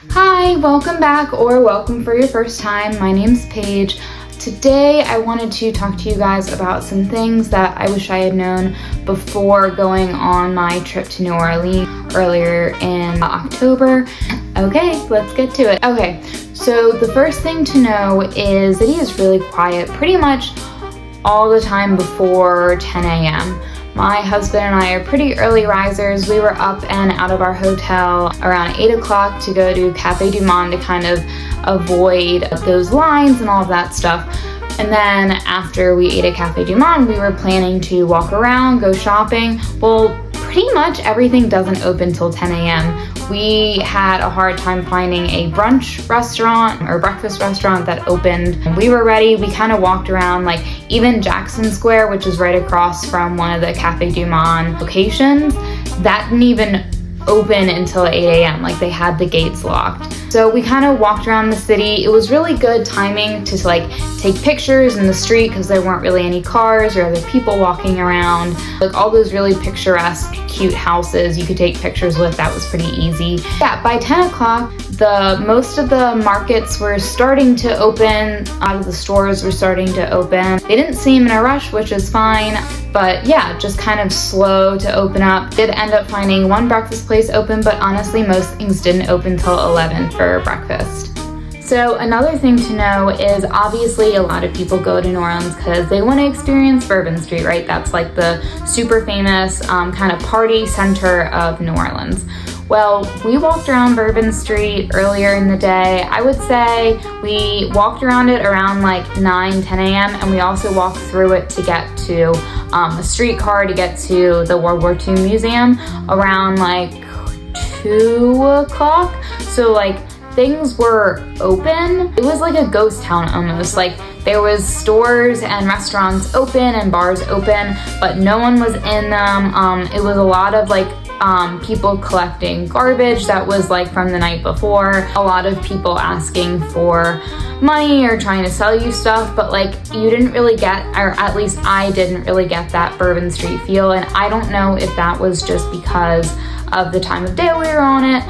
Hi, welcome back or welcome for your first time. My name's Paige. Today I wanted to talk to you guys about some things that I wish I had known before going on my trip to New Orleans earlier in October. Okay, let's get to it. Okay, so the first thing to know is the city is really quiet pretty much all the time before 10 a.m. My husband and I are pretty early risers. We were up and out of our hotel around 8 o'clock to go to Cafe Du Monde to kind of avoid those lines and all of that stuff. And then after we ate at Cafe Du Monde, we were planning to walk around, go shopping. Well, pretty much everything doesn't open till 10 a.m. We had a hard time finding a brunch restaurant or breakfast restaurant that opened. We were ready. We kind of walked around, like even Jackson Square, which is right across from one of the Cafe Du Monde locations, that didn't even open until 8 a.m. Like they had the gates locked. So we kind of walked around the city. It was really good timing to like take pictures in the street because there weren't really any cars or other people walking around. Like all those really picturesque, cute houses you could take pictures with. That was pretty easy. Yeah, by 10 o'clock, most of the markets were starting to open. A lot of the stores were starting to open. They didn't seem in a rush, which is fine. But yeah, just kind of slow to open up. Did end up finding one breakfast place open, but honestly, most things didn't open till 11 for breakfast. So another thing to know is obviously a lot of people go to New Orleans because they want to experience Bourbon Street, right? That's like the super famous kind of party center of New Orleans. Well, we walked around Bourbon Street earlier in the day. I would say we walked around it around like 9, 10 a.m. and we also walked through it to get to a streetcar to get to the World War II Museum around like 2 o'clock. So like things were open. It was like a ghost town almost. Like there was stores and restaurants open and bars open, but no one was in them. It was a lot of like people collecting garbage that was like from the night before. A lot of people asking for money or trying to sell you stuff, but like you didn't really get, or at least I didn't really get that Bourbon Street feel. And I don't know if that was just because of the time of day we were on it.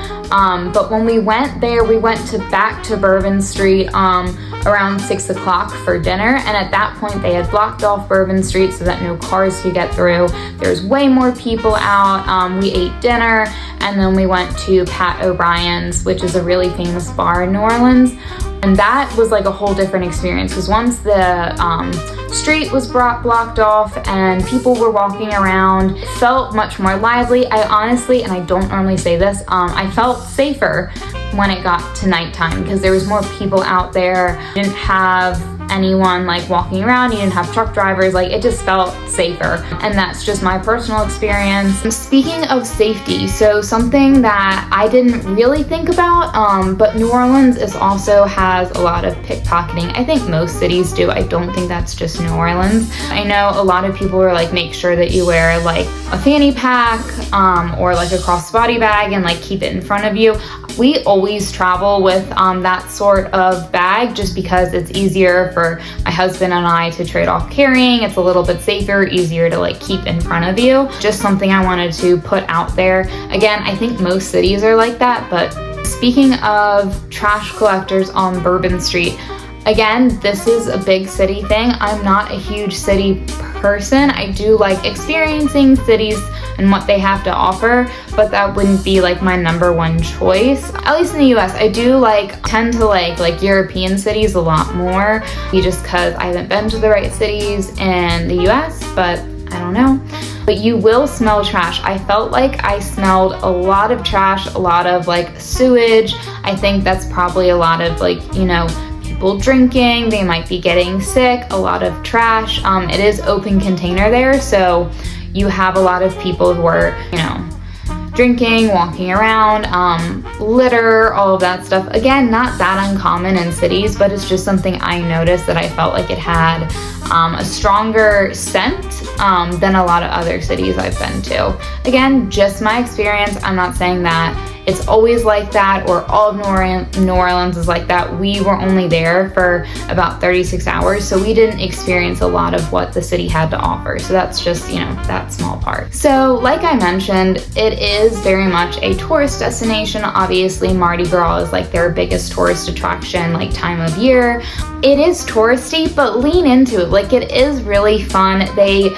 But when we went there, we went back to Bourbon Street around 6 o'clock for dinner. And at that point they had blocked off Bourbon Street so that no cars could get through. There's way more people out. We ate dinner and then we went to Pat O'Brien's, which is a really famous bar in New Orleans. And that was like a whole different experience because once the street was blocked off and people were walking around, it felt much more lively. I honestly, and I don't normally say this, I felt safer when it got to nighttime because there was more people out there. You didn't have anyone like walking around, you didn't have truck drivers, like it just felt safer. And that's just my personal experience. Speaking of safety, so something that I didn't really think about, but New Orleans also has a lot of pickpocketing. I think most cities do. I don't think that's just New Orleans. I know a lot of people are like, make sure that you wear like a fanny pack or like a crossbody bag and like keep it in front of you. We always travel with that sort of bag just because it's easier for my husband and I to trade off carrying. It's a little bit safer, easier to like keep in front of you. Just something I wanted to put out there. Again, I think most cities are like that, but speaking of trash collectors on Bourbon Street, again, this is a big city thing. I'm not a huge city person. I do like experiencing cities and what they have to offer, but that wouldn't be like my number one choice. At least in the US, I do tend to like European cities a lot more, just because I haven't been to the right cities in the US, but I don't know. But you will smell trash. I felt like I smelled a lot of trash, a lot of like sewage. I think that's probably a lot of like, you know, people drinking, they might be getting sick, a lot of trash. It is open container there, so you have a lot of people who are, you know, drinking, walking around, litter, all of that stuff. Again, not that uncommon in cities, but it's just something I noticed that I felt like it had a stronger scent than a lot of other cities I've been to. Again, just my experience. I'm not saying that it's always like that or all of New Orleans is like that. We were only there for about 36 hours, so we didn't experience a lot of what the city had to offer. So that's just, you know, that small part. So like I mentioned, it is is very much a tourist destination. Obviously, Mardi Gras is like their biggest tourist attraction, like time of year. It is touristy, but lean into it. Like, it is really fun. They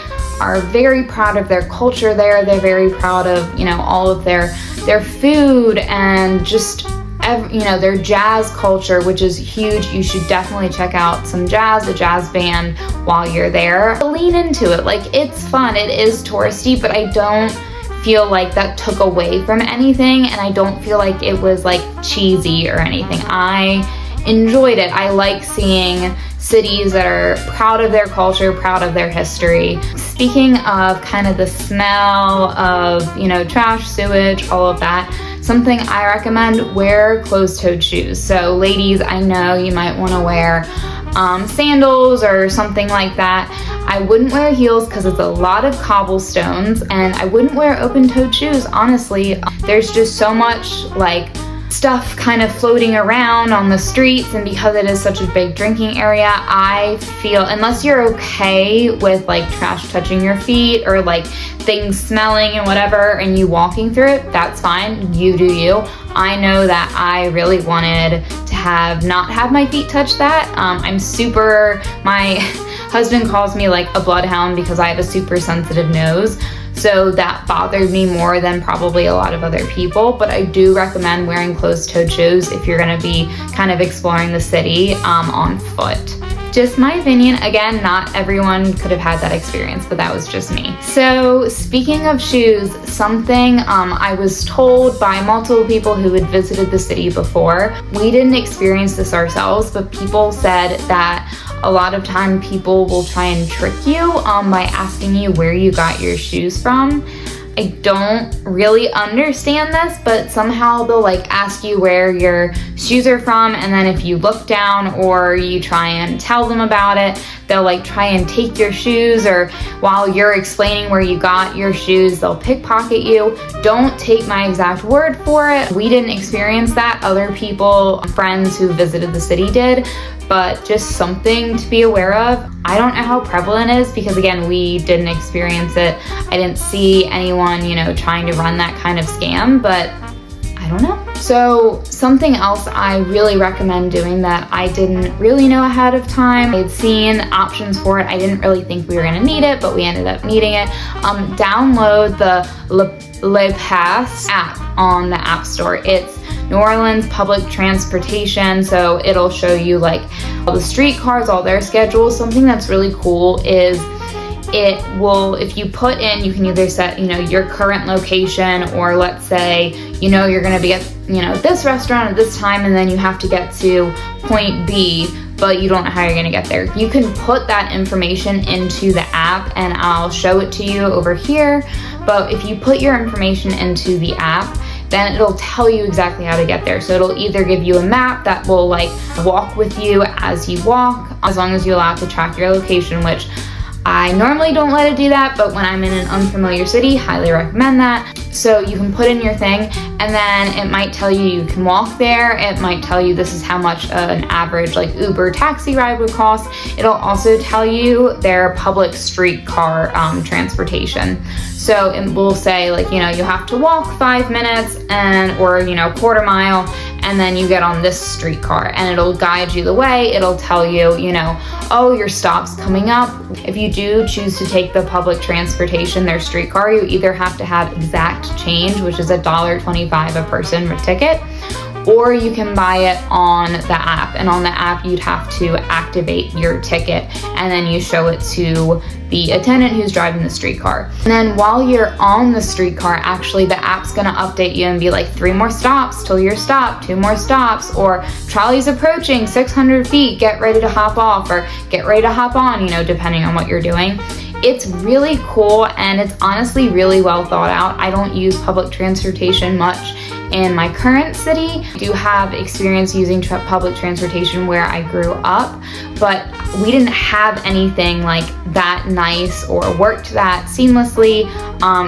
are very proud of their culture there. They're very proud of, you know, all of their food and just their jazz culture, which is huge. You should definitely check out some jazz, a jazz band while you're there. Lean into it. Like, it's fun. It is touristy, but I don't feel like that took away from anything, and I don't feel like it was like cheesy or anything. I enjoyed it. I like seeing cities that are proud of their culture, proud of their history. Speaking of kind of the smell of, you know, trash, sewage, all of that, something I recommend, wear closed-toed shoes. So ladies, I know you might want to wear sandals or something like that. I wouldn't wear heels because it's a lot of cobblestones, and I wouldn't wear open-toed shoes, honestly. There's just so much like stuff kind of floating around on the streets, and because it is such a big drinking area, I feel, unless you're okay with like trash touching your feet or like things smelling and whatever, and you walking through it, that's fine. You do you. I know that I really wanted to not have my feet touch that. My husband calls me like a bloodhound because I have a super sensitive nose. So that bothered me more than probably a lot of other people, but I do recommend wearing closed-toed shoes if you're gonna be kind of exploring the city on foot. Just my opinion. Again, not everyone could have had that experience, but that was just me. So speaking of shoes, something I was told by multiple people who had visited the city before. We didn't experience this ourselves, but people said that a lot of time people will try and trick you by asking you where you got your shoes from. I don't really understand this, but somehow they'll like ask you where your shoes are from, and then if you look down or you try and tell them about it, they'll like try and take your shoes, or while you're explaining where you got your shoes, they'll pickpocket you. Don't take my exact word for it. We didn't experience that. Other people, friends who visited the city did, but just something to be aware of. I don't know how prevalent it is because, again, we didn't experience it. I didn't see anyone, you know, trying to run that kind of scam, but I don't know. So something else I really recommend doing that I didn't really know ahead of time. I'd seen options for it. I didn't really think we were gonna need it, but we ended up needing it. Download the Le Pass app on the App Store. It's New Orleans public transportation, so it'll show you like all the streetcars, all their schedules. Something that's really cool is it will, if you put in, you can either set, you know, your current location, or let's say, you know, you're gonna be at, you know, this restaurant at this time, and then you have to get to point B, but you don't know how you're gonna get there. You can put that information into the app, and I'll show it to you over here. But if you put your information into the app, then it'll tell you exactly how to get there. So it'll either give you a map that will like walk with you as you walk, as long as you allow it to track your location, which I normally don't let it do that, but when I'm in an unfamiliar city, highly recommend that. So you can put in your thing, and then it might tell you can walk there. It might tell you this is how much an average like Uber taxi ride would cost. It'll also tell you their public streetcar transportation. So it will say like, you know, you have to walk 5 minutes or, you know, quarter mile, and then you get on this streetcar, and it'll guide you the way. It'll tell you, you know, oh, your stop's coming up. If you do choose to take the public transportation, their streetcar, you either have to have exact change, which is $1.25 a person per ticket, or you can buy it on the app. And on the app, you'd have to activate your ticket, and then you show it to the attendant who's driving the streetcar. And then while you're on the streetcar, actually the app's gonna update you and be like 3 more stops till you're stopped, 2 more stops, or trolley's approaching 600 feet, get ready to hop off, or get ready to hop on, you know, depending on what you're doing. It's really cool, and it's honestly really well thought out. I don't use public transportation much in my current city. I do have experience using public transportation where I grew up, but we didn't have anything like that nice or worked that seamlessly.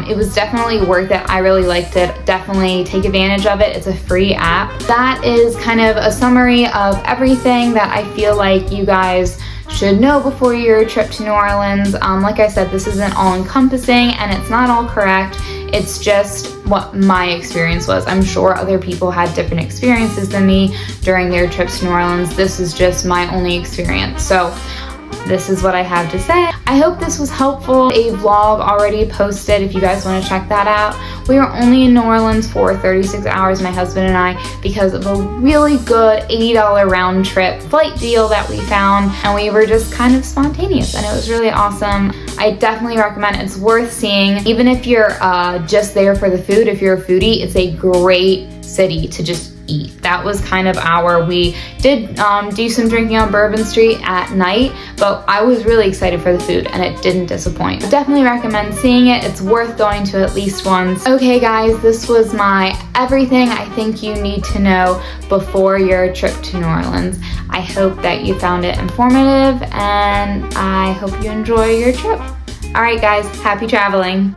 It was definitely worth it. I really liked it. Definitely take advantage of it. It's a free app. That is kind of a summary of everything that I feel like you guys should know before your trip to New Orleans. Like I said, this isn't all encompassing and it's not all correct. It's just what my experience was. I'm sure other people had different experiences than me during their trips to New Orleans. This is just my only experience. So this is what I have to say. I hope this was helpful. A vlog already posted if you guys want to check that out. We were only in New Orleans for 36 hours, my husband and I, because of a really good $80 round trip flight deal that we found, and we were just kind of spontaneous and it was really awesome. I definitely recommend it. It's worth seeing. Even if you're just there for the food, if you're a foodie, it's a great city to just eat. That was kind of we did do some drinking on Bourbon Street at night, but I was really excited for the food and it didn't disappoint. Definitely recommend seeing it. It's worth going to at least once. Okay guys, this was my everything I think you need to know before your trip to New Orleans. I hope that you found it informative and I hope you enjoy your trip. All right guys, happy traveling.